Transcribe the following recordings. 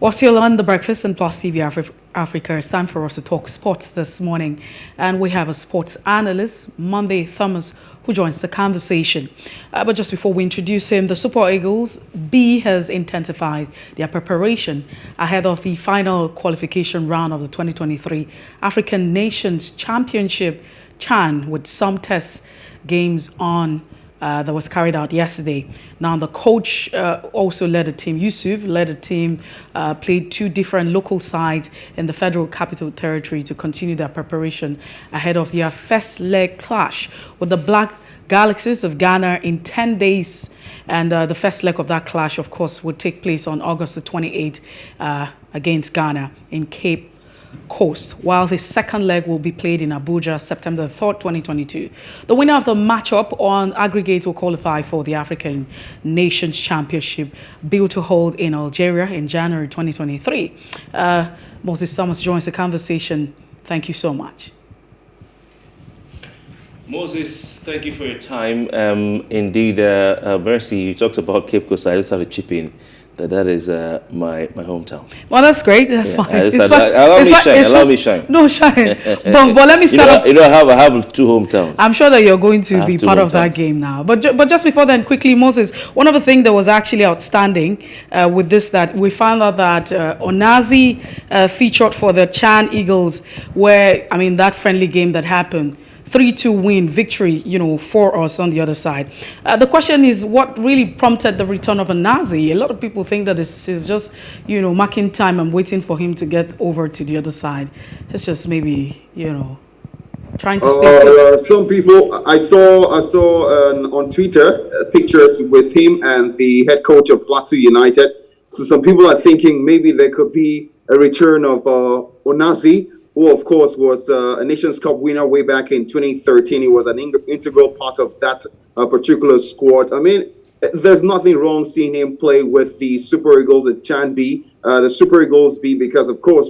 Well, still on the breakfast and Plus TV Africa, it's time for us to talk sports this morning. And we have a sports analyst, Monday Thomas, who joins the conversation. But just before we introduce him, the Super Eagles B has intensified their preparation ahead of the final qualification round of the 2023 African Nations Championship CHAN, with some test games on that was carried out yesterday. Now, the coach also led the team. Yusuf led the team, played two different local sides in the Federal Capital Territory to continue their preparation ahead of their first leg clash with the Black Galaxies of Ghana in 10 days. And the first leg of that clash, of course, would take place on August the 28th against Ghana in Cape Coast, while the second leg will be played in Abuja, September 3rd, 2022. The winner of the matchup on aggregate will qualify for the African Nations Championship, built to hold in Algeria in January 2023. Moses Thomas joins the conversation. Thank you so much. Moses, thank you for your time. Indeed, Mercy, you talked about Cape Coast. I just have to chip in that is my hometown. Well, that's great. That's fine. Allow me shine. No, shine. but let me start off. I have two hometowns. I'm sure that you're going to be part of that game now. But just before then, quickly, Moses, one of the things that was actually outstanding with this, that we found out that Onazi featured for the CHAN Eagles, where, I mean, that friendly game that happened, 3-2 win victory, for us on the other side. The question is, what really prompted the return of Onazi? A lot of people think that this is just, marking time and waiting for him to get over to the other side. It's just maybe, trying to stay fit. Some people, I saw on Twitter pictures with him and the head coach of Plateau United. So some people are thinking maybe there could be a return of Onazi, who, of course, was a Nations Cup winner way back in 2013. He was an integral part of that particular squad. I mean, there's nothing wrong seeing him play with the Super Eagles at CHAN B, the Super Eagles B, because, of course,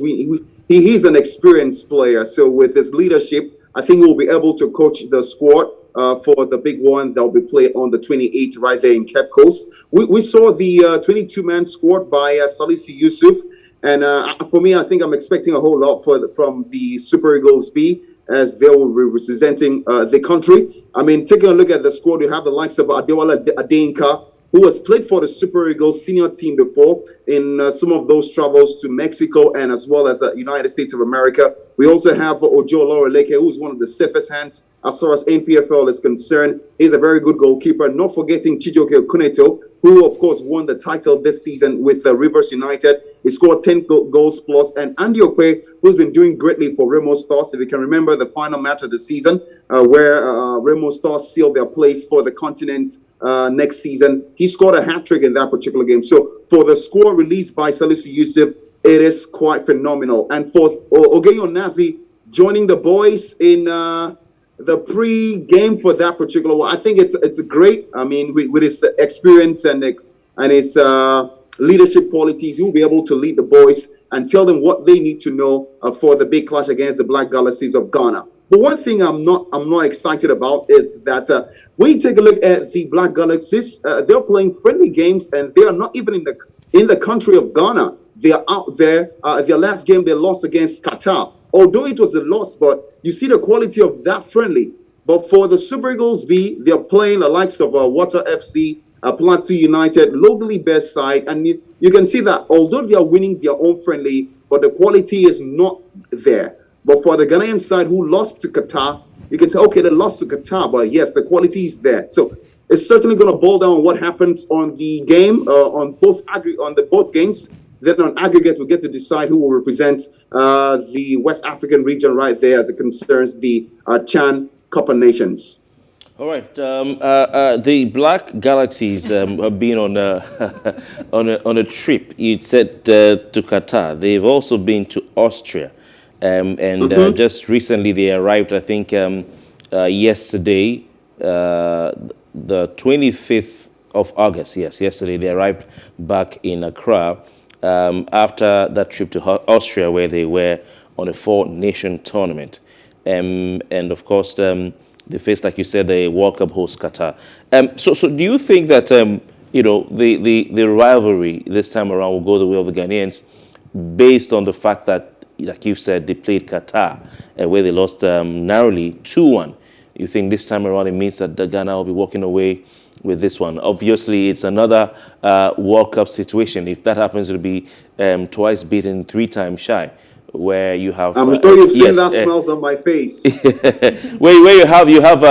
he's an experienced player. So with his leadership, I think he will be able to coach the squad for the big one that will be played on the 28th right there in Cape Coast. We saw the 22-man squad by Salisu Yusuf. And for me, I think I'm expecting a whole lot from the Super Eagles B, as they will be representing the country. I mean, taking a look at the squad, you have the likes of Adewale Adeyinka, who has played for the Super Eagles senior team before in some of those travels to Mexico and as well as the United States of America. We also have Ojo Loreleke, who's one of the safest hands as far as NPFL is concerned. He's a very good goalkeeper. Not forgetting Chijoke Kuneto, who, of course, won the title this season with Rivers United. He scored 10 goals plus. And Andy Okwe, who's been doing greatly for Remo Stars. If you can remember the final match of the season, where Remo Stars sealed their place for the continent next season, he scored a hat-trick in that particular game. So for the score released by Salisu Yusuf, it is quite phenomenal. And for Ogeyi Onazi joining the boys in the pre-game for that particular one, I think it's great. I mean, with his experience and his leadership qualities, he will be able to lead the boys and tell them what they need to know for the big clash against the Black Galaxies of Ghana. But one thing I'm not excited about is that when you take a look at the Black Galaxies, they're playing friendly games and they are not even in the country of Ghana. They are out there. Their last game they lost against Qatar. Although it was a loss, but you see the quality of that friendly. But for the Super Eagles B, they're playing the likes of Water FC, Plateau United, locally best side. And you can see that although they are winning their own friendly, but the quality is not there. But for the Ghanaian side who lost to Qatar, you can say, okay, they lost to Qatar, but yes, the quality is there. So it's certainly going to boil down on what happens on the game, on both games. Then on aggregate, we get to decide who will represent the West African region right there as it concerns the CHAN Cup of Nations. All right. The Black Galaxies have been on a trip. You said to Qatar. They've also been to Austria. Just recently they arrived, I think, yesterday, the 25th of August. Yes, yesterday they arrived back in Accra. After that trip to Austria, where they were on a 4-nation tournament. And of course, they faced, like you said, the World Cup host Qatar. So do you think that, the rivalry this time around will go the way of the Ghanaians based on the fact that, like you said, they played Qatar, where they lost narrowly 2-1. You think this time around it means that Ghana will be walking away with this one? Obviously, it's another World Cup situation. If that happens, it'll be twice beaten, 3 times shy, where you have... I'm sure you've seen that smiles on my face. where you have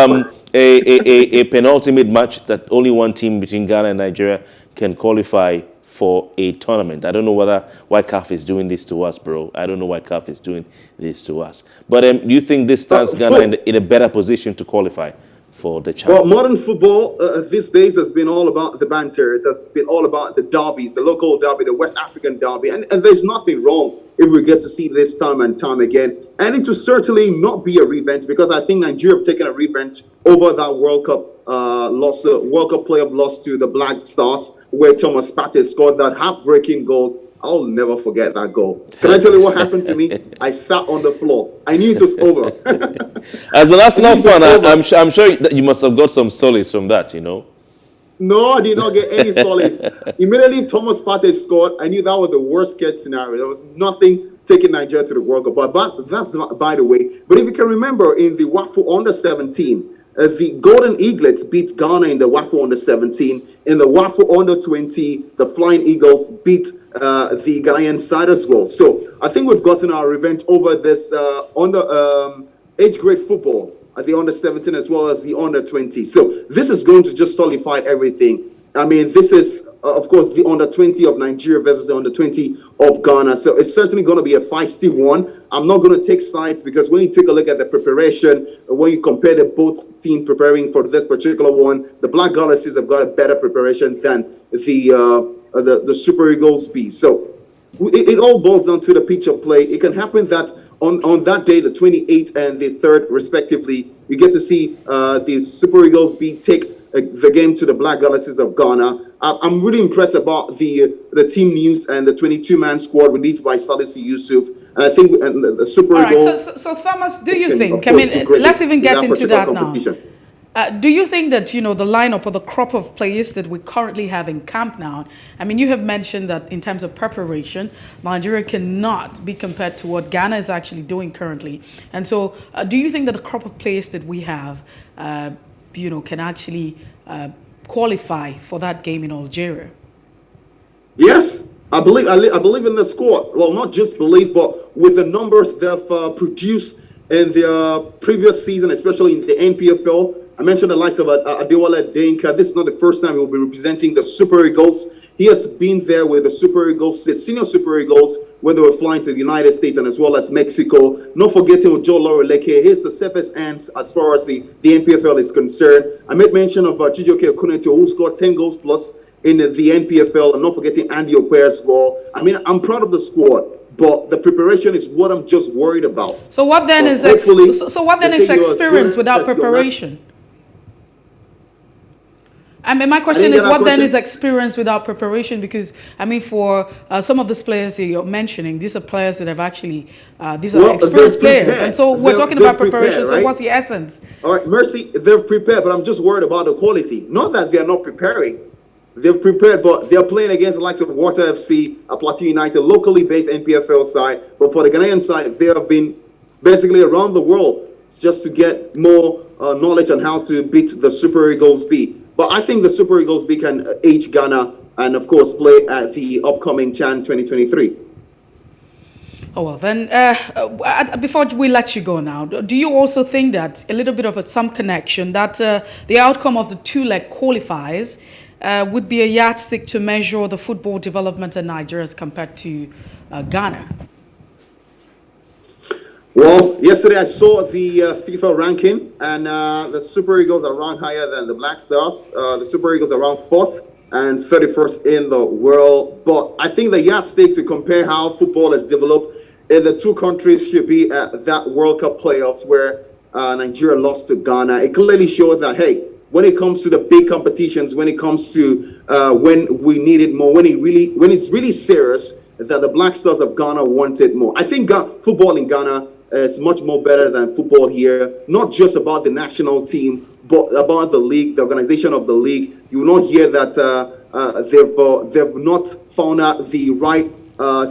a penultimate match that only one team between Ghana and Nigeria can qualify for a tournament. I don't know why CAF is doing this to us, bro. I don't know why CAF is doing this to us. But do you think this stands Ghana in a better position to qualify for the challenge? Well, modern football these days has been all about the banter. It has been all about the derbies, the local derby, the West African derby. And there's nothing wrong if we get to see this time and time again. And it will certainly not be a revenge, because I think Nigeria have taken a revenge over that World Cup loss, World Cup playoff loss to the Black Stars, where Thomas Partey scored that heartbreaking goal. I'll never forget that goal. Can I tell you what happened to me? I sat on the floor. I knew it was over. As an Arsenal fan, I'm sure that you must have got some solace from that, you know. No, I did not get any solace. Immediately Thomas Partey scored, I knew that was the worst case scenario. There was nothing taking Nigeria to the World Cup. But that's by the way. But if you can remember, in the WAFU Under-17, the Golden Eaglets beat Ghana in the WAFU Under-17. In the WAFU Under-20, the Flying Eagles beat the Ghanaian side as well. So I think we've gotten our revenge over this age grade football at the Under-17 as well as the Under-20. So this is going to just solidify everything. I mean, this is, of course, the Under-20 of Nigeria versus the Under-20 of Ghana. So it's certainly going to be a feisty one. I'm not going to take sides, because when you take a look at the preparation, when you compare the both teams preparing for this particular one, the Black Galaxies have got a better preparation than the Super Eagles B. So it all boils down to the pitch of play. It can happen that on that day, the 28th and the 3rd, respectively, you get to see the Super Eagles B take the game to the Black Galaxies of Ghana. I'm really impressed about the team news and the 22-man squad released by Salisu Yusuf. And I think the Super Eagles... All right, so Thomas, do you think, I mean, let's even get into that now. Do you think that, you know, the lineup or the crop of players that we currently have in camp now, I mean, you have mentioned that in terms of preparation, Nigeria cannot be compared to what Ghana is actually doing currently. And so do you think that the crop of players that we have, you know, can actually qualify for that game in Algeria? Yes, I believe in the squad. Well, not just believe, but with the numbers they've produced in their previous season, especially in the NPFL. I mentioned the likes of Adewale Denka. This is not the first time he will be representing the Super Eagles. He has been there with the Super Eagles, the senior Super Eagles, when they were flying to the United States and as well as Mexico. Not forgetting Joe Loreleke. He's the safest ends as far as the NPFL is concerned. I made mention of Chijioke Okuneto, who scored 10 goals plus in the NPFL. I'm not forgetting Andy Okwe as well. I mean, I'm proud of the squad, but the preparation is what I'm just worried about. So what then is experience without preparation? I mean, my question is, what then is experience without preparation? Because, I mean, for some of these players you're mentioning, these are players that have actually, these are experienced players. And so we're talking about preparation, right? So what's the essence? All right, Mercy, they're prepared, but I'm just worried about the quality. Not that they're not preparing. They're prepared, but they're playing against the likes of Water FC, a Plateau United, locally based NPFL side. But for the Ghanaian side, they have been basically around the world just to get more knowledge on how to beat the Super Eagles B. But I think the Super Eagles B can age Ghana and, of course, play at the upcoming CHAN 2023. Oh, well, then, before we let you go now, do you also think that a little bit of some connection, that the outcome of the two-leg qualifiers would be a yardstick to measure the football development in Nigeria as compared to Ghana? Well, yesterday I saw the FIFA ranking, and the Super Eagles are ranked higher than the Black Stars. The Super Eagles are ranked 4th and 31st in the world. But I think the yardstick to compare how football has developed in the two countries should be at that World Cup playoffs where Nigeria lost to Ghana. It clearly shows that, hey, when it comes to the big competitions, when it comes to when we need it more, when it's really serious, that the Black Stars of Ghana wanted more. I think football in Ghana is much more better than football here. Not just about the national team, but about the league, the organization of the league. You will not hear that they've not found out the right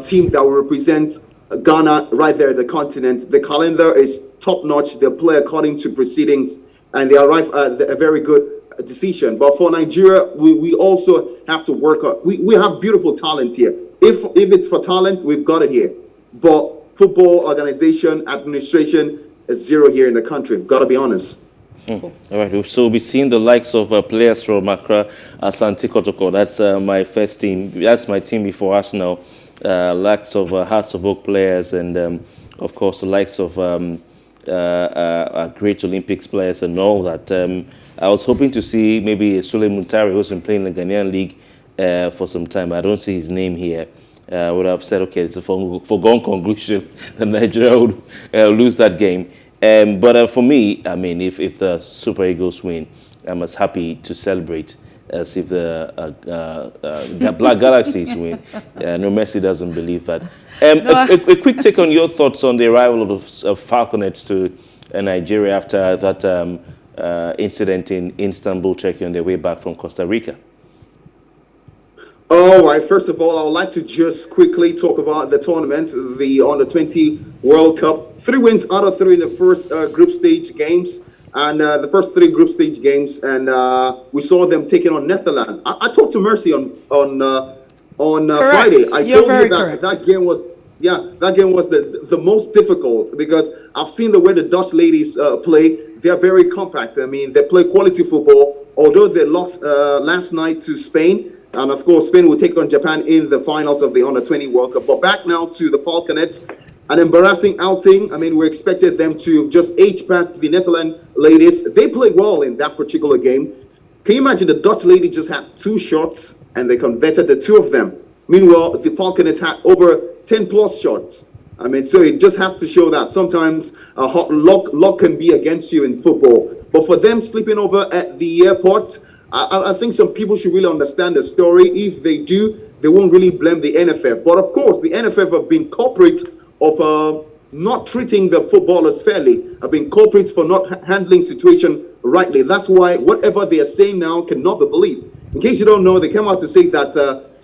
team that will represent Ghana right there, the continent. The calendar is top notch. They play according to proceedings, and they arrive at a very good decision. But for Nigeria, we also have to work on. We have beautiful talent here. If it's for talent, we've got it here. But football organization, administration is zero here in the country. Got to be honest. All right, so we'll be seeing the likes of players from Accra, Asante Kotoko. That's my first team. That's my team before Arsenal. Likes of Hearts of Oak players, and of course the likes of great Olympics players and all that. I was hoping to see maybe Sule Muntari, who's been playing in the Ghanaian league for some time. I don't see his name here. I would have said, okay, it's a foregone conclusion that Nigeria would lose that game. But for me, I mean, if the Super Eagles win, I'm as happy to celebrate as if the Black Galaxies win. No, Messi doesn't believe that. A quick take on your thoughts on the arrival of Falconets to Nigeria after that incident in Istanbul, Turkey, on their way back from Costa Rica. All right, first of all, I would like to just quickly talk about the tournament, the Under-20 World Cup. 3 wins out of 3 in the first group stage games, and the first 3 group stage games, and we saw them taking on Netherlands. I talked to Mercy on Friday. I told you that that game was the most difficult, because I've seen the way the Dutch ladies play. They are very compact. I mean, they play quality football, although they lost last night to Spain. And of course, Spain will take on Japan in the finals of the Under-20 World Cup. But back now to the Falconets, an embarrassing outing. I mean, we expected them to just age past the Netherlands ladies. They played well in that particular game. Can you imagine the Dutch lady just had 2 shots and they converted the 2 of them? Meanwhile, the Falconets had over 10 plus shots. I mean, so it just has to show that sometimes luck can be against you in football. But for them sleeping over at the airport, I think some people should really understand the story. If they do, they won't really blame the NFF. But of course, the NFF have been culprit of not treating the footballers fairly, have been culprit for not handling situation rightly. That's why whatever they are saying now cannot be believed. In case you don't know, they came out to say that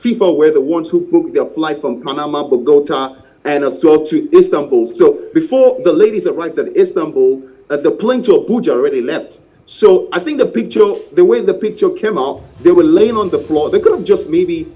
FIFA were the ones who booked their flight from Panama, Bogota, and as well to Istanbul. So before the ladies arrived at Istanbul, the plane to Abuja already left. So I think the way the picture came out, they were laying on the floor. They could have just maybe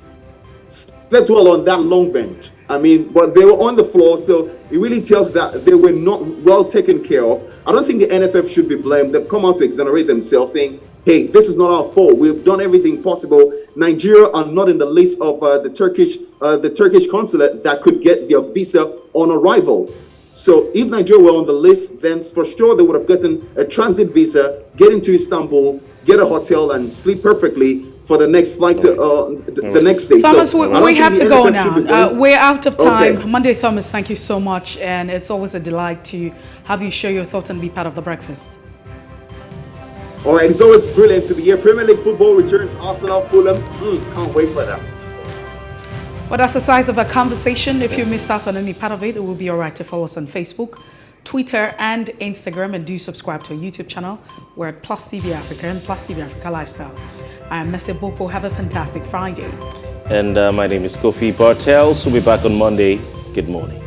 slept well on that long bench. I mean, but they were on the floor, so it really tells that they were not well taken care of. I don't think the NFF should be blamed. They've come out to exonerate themselves, saying, hey, this is not our fault. We've done everything possible. Nigeria are not in the list of the Turkish consulate that could get their visa on arrival. So if Nigeria were on the list, then for sure they would have gotten a transit visa, get into Istanbul, get a hotel, and sleep perfectly for the next flight to the next day. Thomas, so we have to go now. We're out of time. Okay. Monday, Thomas, thank you so much. And it's always a delight to have you share your thoughts and be part of the breakfast. All right, it's always brilliant to be here. Premier League football returns, Arsenal, Fulham. Can't wait for that. Well, that's the size of a conversation. If you missed out on any part of it, it will be all right to follow us on Facebook, Twitter, and Instagram, and do subscribe to our YouTube channel. We're at PlusTvAfrica and PlusTvAfrica Lifestyle. I am Mese Boko. Have a fantastic Friday. And my name is Kofi Bartels. We'll be back on Monday. Good morning.